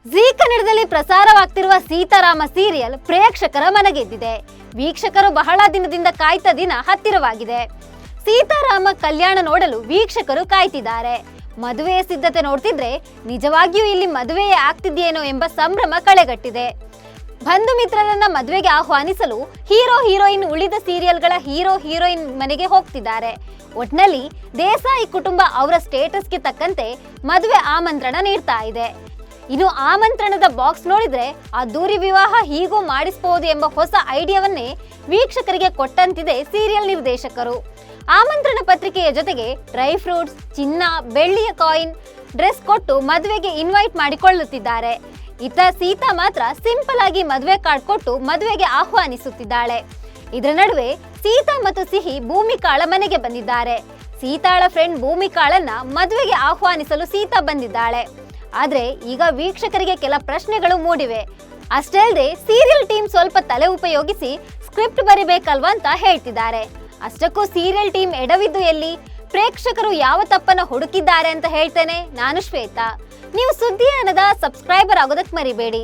ಜೀ ಕನ್ನಡದಲ್ಲಿ ಪ್ರಸಾರವಾಗ್ತಿರುವ ಸೀತಾರಾಮ ಸೀರಿಯಲ್ ಪ್ರೇಕ್ಷಕರ ಮನಗೆದ್ದಿದೆ. ವೀಕ್ಷಕರು ಬಹಳ ದಿನದಿಂದ ಕಾಯ್ತ ದಿನ ಹತ್ತಿರವಾಗಿದೆ. ಸೀತಾರಾಮ ಕಲ್ಯಾಣ ನೋಡಲು ವೀಕ್ಷಕರು ಕಾಯ್ತಿದ್ದಾರೆ. ಮದುವೆಯ ಸಿದ್ಧತೆ ನೋಡ್ತಿದ್ರೆ ನಿಜವಾಗಿಯೂ ಇಲ್ಲಿ ಮದುವೆಯೇ ಆಗ್ತಿದೆಯೇನೋ ಎಂಬ ಸಂಭ್ರಮ ಕಳೆಗಟ್ಟಿದೆ. ಬಂಧು ಮಿತ್ರರನ್ನ ಮದುವೆಗೆ ಆಹ್ವಾನಿಸಲು ಹೀರೋ ಹೀರೋಯಿನ್ ಉಳಿದ ಸೀರಿಯಲ್ಗಳ ಹೀರೋ ಹೀರೋಯಿನ್ ಮನೆಗೆ ಹೋಗ್ತಿದ್ದಾರೆ. ಒಟ್ನಲ್ಲಿ ದೇಸಾಯಿ ಕುಟುಂಬ ಅವರ ಸ್ಟೇಟಸ್ಗೆ ತಕ್ಕಂತೆ ಮದುವೆ ಆಮಂತ್ರಣ ನೀಡ್ತಾ ಇದೆ. ಇನ್ನು ಆಮಂತ್ರಣದ ಬಾಕ್ಸ್ ನೋಡಿದ್ರೆ ಅದ್ದೂರಿ ವಿವಾಹ ಹೀಗೂ ಮಾಡಿಸಬಹುದು ಎಂಬ ಹೊಸ ಐಡಿಯಾವನ್ನೇ ವೀಕ್ಷಕರಿಗೆ ಕೊಟ್ಟಂತಿದೆ ಸೀರಿಯಲ್ ನಿರ್ದೇಶಕರು. ಆಮಂತ್ರಣ ಪತ್ರಿಕೆಯ ಜೊತೆಗೆ ಡ್ರೈ ಫ್ರೂಟ್ಸ್, ಚಿನ್ನ, ಬೆಳ್ಳಿಯ ಕಾಯಿನ್, ಡ್ರೆಸ್ ಕೊಟ್ಟು ಮದುವೆಗೆ ಇನ್ವೈಟ್ ಮಾಡಿಕೊಳ್ಳುತ್ತಿದ್ದಾರೆ. ಇತ್ತ ಸೀತಾ ಮಾತ್ರ ಸಿಂಪಲ್ ಆಗಿ ಮದುವೆ ಕಾರ್ಡ್ ಕೊಟ್ಟು ಮದುವೆಗೆ ಆಹ್ವಾನಿಸುತ್ತಿದ್ದಾಳೆ. ಇದರ ನಡುವೆ ಸೀತಾ ಮತ್ತು ಸಿಹಿ ಭೂಮಿಕಾಳ ಮನೆಗೆ ಬಂದಿದ್ದಾರೆ. ಸೀತಾಳ ಫ್ರೆಂಡ್ ಭೂಮಿಕಾಳನ್ನ ಮದುವೆಗೆ ಆಹ್ವಾನಿಸಲು ಸೀತಾ ಬಂದಿದ್ದಾಳೆ. ಆದ್ರೆ ಈಗ ವೀಕ್ಷಕರಿಗೆ ಕೆಲ ಪ್ರಶ್ನೆಗಳು ಮೂಡಿವೆ. ಅಷ್ಟೇ ಅಲ್ಲದೆ ಸೀರಿಯಲ್ ಟೀಮ್ ಸ್ವಲ್ಪ ತಲೆ ಉಪಯೋಗಿಸಿ ಸ್ಕ್ರಿಪ್ಟ್ ಬರಿಬೇಕಲ್ವಾ ಅಂತ ಹೇಳ್ತಿದ್ದಾರೆ. ಅಷ್ಟಕ್ಕೂ ಸೀರಿಯಲ್ ಟೀಮ್ ಎಡವಿದ್ದು ಎಲ್ಲಿ? ಪ್ರೇಕ್ಷಕರು ಯಾವ ತಪ್ಪನ್ನ ಹುಡುಕಿದ್ದಾರೆ ಅಂತ ಹೇಳ್ತೇನೆ. ನಾನು ಶ್ವೇತಾ. ನೀವು ಸುದ್ದಿಯಾನದ ಸಬ್ಸ್ಕ್ರೈಬರ್ ಆಗೋದಕ್ಕೆ ಮರಿಬೇಡಿ.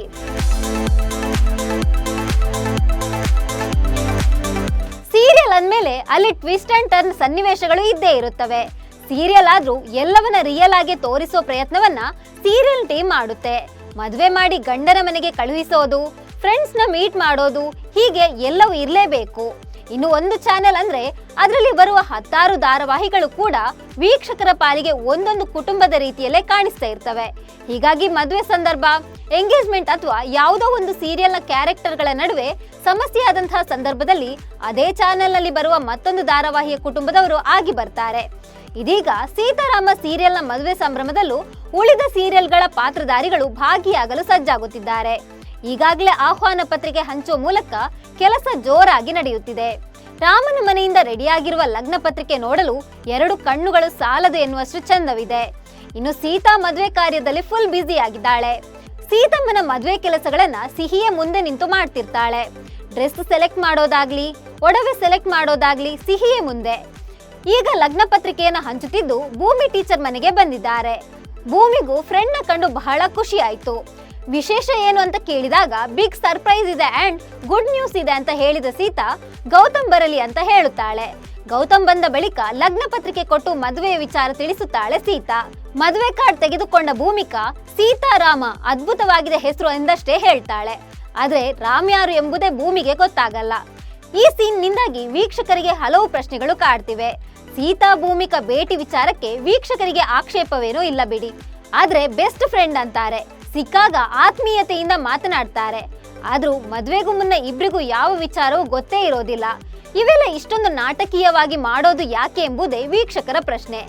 ಸೀರಿಯಲ್ ಅಂದ್ಮೇಲೆ ಅಲ್ಲಿ ಟ್ವಿಸ್ಟ್ ಅಂಡ್ ಟರ್ನ್ ಸನ್ನಿವೇಶಗಳು ಇದ್ದೇ ಇರುತ್ತವೆ. ಸೀರಿಯಲ್ ಆದ್ರೂ ಎಲ್ಲವನ್ನ ರಿಯಲ್ ಆಗಿ ತೋರಿಸೋ ಪ್ರಯತ್ನವನ್ನ ಸೀರಿಯಲ್ ಟೀಮ್ ಮಾಡುತ್ತೆ. ಮದುವೆ ಮಾಡಿ ಗಂಡನ ಮನೆಗೆ ಕಳುಹಿಸೋದು, ಫ್ರೆಂಡ್ಸ್ ನ ಮೀಟ್ ಮಾಡೋದು, ಹೀಗೆ ಎಲ್ಲವೂ ಇರಲೇಬೇಕು. ಇನ್ನು ಒಂದು ಚಾನೆಲ್ ಅಂದ್ರೆ ಅದರಲ್ಲಿ ಬರುವ 10 ಧಾರಾವಾಹಿಗಳು ಕೂಡ ವೀಕ್ಷಕರ ಪಾಲಿಗೆ ಒಂದೊಂದು ಕುಟುಂಬದ ರೀತಿಯಲ್ಲೇ ಕಾಣಿಸ್ತಾ ಇರ್ತವೆ. ಹೀಗಾಗಿ ಮದುವೆ ಸಂದರ್ಭ, ಎಂಗೇಜ್ಮೆಂಟ್ ಅಥವಾ ಯಾವುದೋ ಒಂದು ಸೀರಿಯಲ್ ನ ಕ್ಯಾರೆಕ್ಟರ್ಗಳ ನಡುವೆ ಸಮಸ್ಯೆ ಆದಂತಹ ಸಂದರ್ಭದಲ್ಲಿ ಅದೇ ಚಾನೆಲ್ ನಲ್ಲಿ ಬರುವ ಮತ್ತೊಂದು ಧಾರಾವಾಹಿಯ ಕುಟುಂಬದವರು ಆಗಿ ಬರ್ತಾರೆ. ಇದೀಗ ಸೀತಾರಾಮ ಸೀರಿಯಲ್ ನ ಮದುವೆ ಸಂಭ್ರಮದಲ್ಲೂ ಉಳಿದ ಸೀರಿಯಲ್ಗಳ ಪಾತ್ರಧಾರಿಗಳು ಭಾಗಿಯಾಗಲು ಸಜ್ಜಾಗುತ್ತಿದ್ದಾರೆ. ಈಗಾಗಲೇ ಆಹ್ವಾನ ಪತ್ರಿಕೆ ಹಂಚುವ ಮೂಲಕ ಕೆಲಸ ಜೋರಾಗಿ ನಡೆಯುತ್ತಿದೆ. ರಾಮನ ಮನೆಯಿಂದ ರೆಡಿಯಾಗಿರುವ ಲಗ್ನ ಪತ್ರಿಕೆ ನೋಡಲು 2 ಕಣ್ಣುಗಳು ಸಾಲದು ಎನ್ನುವಷ್ಟು ಚಂದವಿದೆ. ಇನ್ನು ಸೀತಾ ಮದುವೆ ಕಾರ್ಯದಲ್ಲಿ ಫುಲ್ ಬ್ಯುಸಿ ಆಗಿದ್ದಾಳೆ. ಸೀತಮ್ಮನ ಮದುವೆ ಕೆಲಸಗಳನ್ನ ಸಿಹಿಯೇ ಮುಂದೆ ನಿಂತು ಮಾಡ್ತಿರ್ತಾಳೆ. ಡ್ರೆಸ್ ಸೆಲೆಕ್ಟ್ ಮಾಡೋದಾಗ್ಲಿ, ಒಡವೆ ಸೆಲೆಕ್ಟ್ ಮಾಡೋದಾಗ್ಲಿ ಸಿಹಿಯೇ ಮುಂದೆ. ಈಗ ಲಗ್ನ ಪತ್ರಿಕೆಯನ್ನ ಹಂಚುತ್ತಿದ್ದು ಭೂಮಿ ಟೀಚರ್ ಮನೆಗೆ ಬಂದಿದ್ದಾರೆ. ಭೂಮಿಗೂ ಫ್ರೆಂಡ್ ನ ಕಂಡು ಬಹಳ ಖುಷಿ ಆಯ್ತು. ವಿಶೇಷ ಏನು ಅಂತ ಕೇಳಿದಾಗ ಬಿಗ್ ಸರ್ಪ್ರೈಸ್ ಇದೆ ಅಂಡ್ ಗುಡ್ ನ್ಯೂಸ್ ಇದೆ ಅಂತ ಹೇಳಿದ ಸೀತಾ ಗೌತಮ್ ಬರಲಿ ಅಂತ ಹೇಳುತ್ತಾಳೆ. ಗೌತಮ್ ಬಂದ ಬಳಿಕ ಲಗ್ನ ಪತ್ರಿಕೆ ಕೊಟ್ಟು ಮದುವೆಯ ವಿಚಾರ ತಿಳಿಸುತ್ತಾಳೆ ಸೀತಾ. ಮದುವೆ ಕಾರ್ಡ್ ತೆಗೆದುಕೊಂಡ ಭೂಮಿಕಾ ಸೀತಾರಾಮ ಅದ್ಭುತವಾಗಿದೆ ಹೆಸರು ಎಂದಷ್ಟೇ ಹೇಳ್ತಾಳೆ. ಆದ್ರೆ ರಾಮ್ ಯಾರು ಎಂಬುದೇ ಭೂಮಿಗೆ ಗೊತ್ತಾಗಲ್ಲ. ಈ ಸೀನ್ ನಿಂದಾಗಿ ವೀಕ್ಷಕರಿಗೆ ಹಲವು ಪ್ರಶ್ನೆಗಳು ಕಾಡ್ತಿವೆ. ಸೀತಾ ಭೂಮಿಕಾ ಭೇಟಿ ವಿಚಾರಕ್ಕೆ ವೀಕ್ಷಕರಿಗೆ ಆಕ್ಷೇಪವೇನೂ ಇಲ್ಲ ಬಿಡಿ. ಆದ್ರೆ ಬೆಸ್ಟ್ ಫ್ರೆಂಡ್ ಅಂತಾರೆ, ಸಿಕ್ಕಾಗ ಆತ್ಮೀಯತೆಯಿಂದ ಮಾತನಾಡ್ತಾರೆ. ಆದ್ರೂ ಮದ್ವೆಗೂ ಮುನ್ನ ಇಬ್ರಿಗೂ ಯಾವ ವಿಚಾರವೂ ಗೊತ್ತೇ ಇರೋದಿಲ್ಲ. ಇವೆಲ್ಲ ಇಷ್ಟೊಂದು ನಾಟಕೀಯವಾಗಿ ಮಾಡೋದು ಯಾಕೆ ಎಂಬುದೇ ವೀಕ್ಷಕರ ಪ್ರಶ್ನೆ.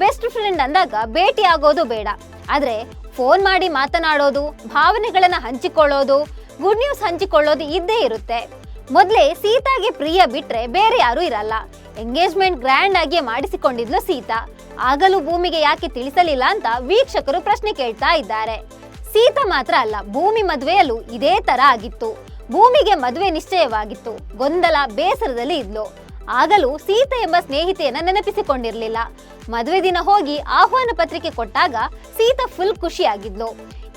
ಬೆಸ್ಟ್ ಫ್ರೆಂಡ್ ಅಂದಾಗ ಭೇಟಿ ಆಗೋದು ಬೇಡ, ಆದ್ರೆ ಫೋನ್ ಮಾಡಿ ಮಾತನಾಡೋದು, ಭಾವನೆಗಳನ್ನ ಹಂಚಿಕೊಳ್ಳೋದು, ಗುಡ್ ನ್ಯೂಸ್ ಹಂಚಿಕೊಳ್ಳೋದು ಇದ್ದೇ ಇರುತ್ತೆ. ಮೊದ್ಲೇ ಸೀತಾಗೆ ಪ್ರಿಯ ಬಿಟ್ರೆ ಬೇರೆ ಯಾರು ಇರಲ್ಲ. ಎಂಗೇಜ್ಮೆಂಟ್ ಗ್ರ್ಯಾಂಡ್ ಆಗಿ ಮಾಡಿಸಿಕೊಂಡಿದ್ಲು ಸೀತಾ. ಆಗಲೂ ಭೂಮಿಗೆ ಯಾಕೆ ತಿಳಿಸಲಿಲ್ಲ ಅಂತ ವೀಕ್ಷಕರು ಪ್ರಶ್ನೆ ಕೇಳ್ತಾ ಇದ್ದಾರೆ. ಸೀತಾ ಮಾತ್ರ ಅಲ್ಲ, ಭೂಮಿ ಮದುವೆಯಲ್ಲೂ ಇದೇ ತರ ಆಗಿತ್ತು. ಭೂಮಿಗೆ ಮದುವೆ ನಿಶ್ಚಯವಾಗಿತ್ತು. ಗೊಂದಲ, ಬೇಸರದಲ್ಲಿ ಇದ್ಲು. ಆಗಲೂ ಸೀತಾ ಎಂಬ ಸ್ನೇಹಿತೆಯನ್ನ ನೆನಪಿಸಿಕೊಂಡಿರ್ಲಿಲ್ಲ. ಮದುವೆ ದಿನ ಹೋಗಿ ಆಹ್ವಾನ ಪತ್ರಿಕೆ ಕೊಟ್ಟಾಗ ಸೀತಾ ಫುಲ್ ಖುಷಿಯಾಗಿದ್ಲು.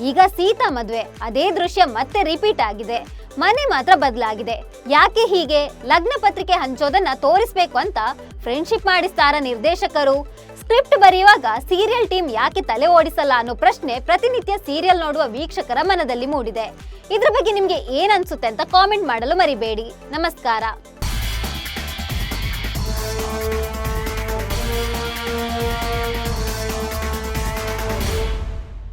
ಈಗ ಸೀತಾ ಮದುವೆ ಅದೇ ದೃಶ್ಯ ಮತ್ತೆ ರಿಪೀಟ್ ಆಗಿದೆ. ಮನೆ ಮಾತ್ರ ಬದಲಾಗಿದೆ. ಯಾಕೆ ಹೀಗೆ? ಲಗ್ನ ಪತ್ರಿಕೆ ಹಂಚೋದನ್ನ ತೋರಿಸ್ಬೇಕು ಅಂತ ಫ್ರೆಂಡ್ಶಿಪ್ ಮಾಡಿಸ್ತಾರ ನಿರ್ದೇಶಕರು? ಸ್ಕ್ರಿಪ್ಟ್ ಬರೆಯುವಾಗ ಸೀರಿಯಲ್ ಟೀಮ್ ಯಾಕೆ ತಲೆ ಓಡಿಸಲ್ಲ ಅನ್ನೋ ಪ್ರಶ್ನೆ ಪ್ರತಿನಿತ್ಯ ಸೀರಿಯಲ್ ನೋಡುವ ವೀಕ್ಷಕರ ಮನದಲ್ಲಿ ಮೂಡಿದೆ. ಇದ್ರ ಬಗ್ಗೆ ನಿಮ್ಗೆ ಏನ್ ಅನ್ಸುತ್ತೆ ಅಂತ ಕಾಮೆಂಟ್ ಮಾಡಲು ಮರಿಬೇಡಿ. ನಮಸ್ಕಾರ.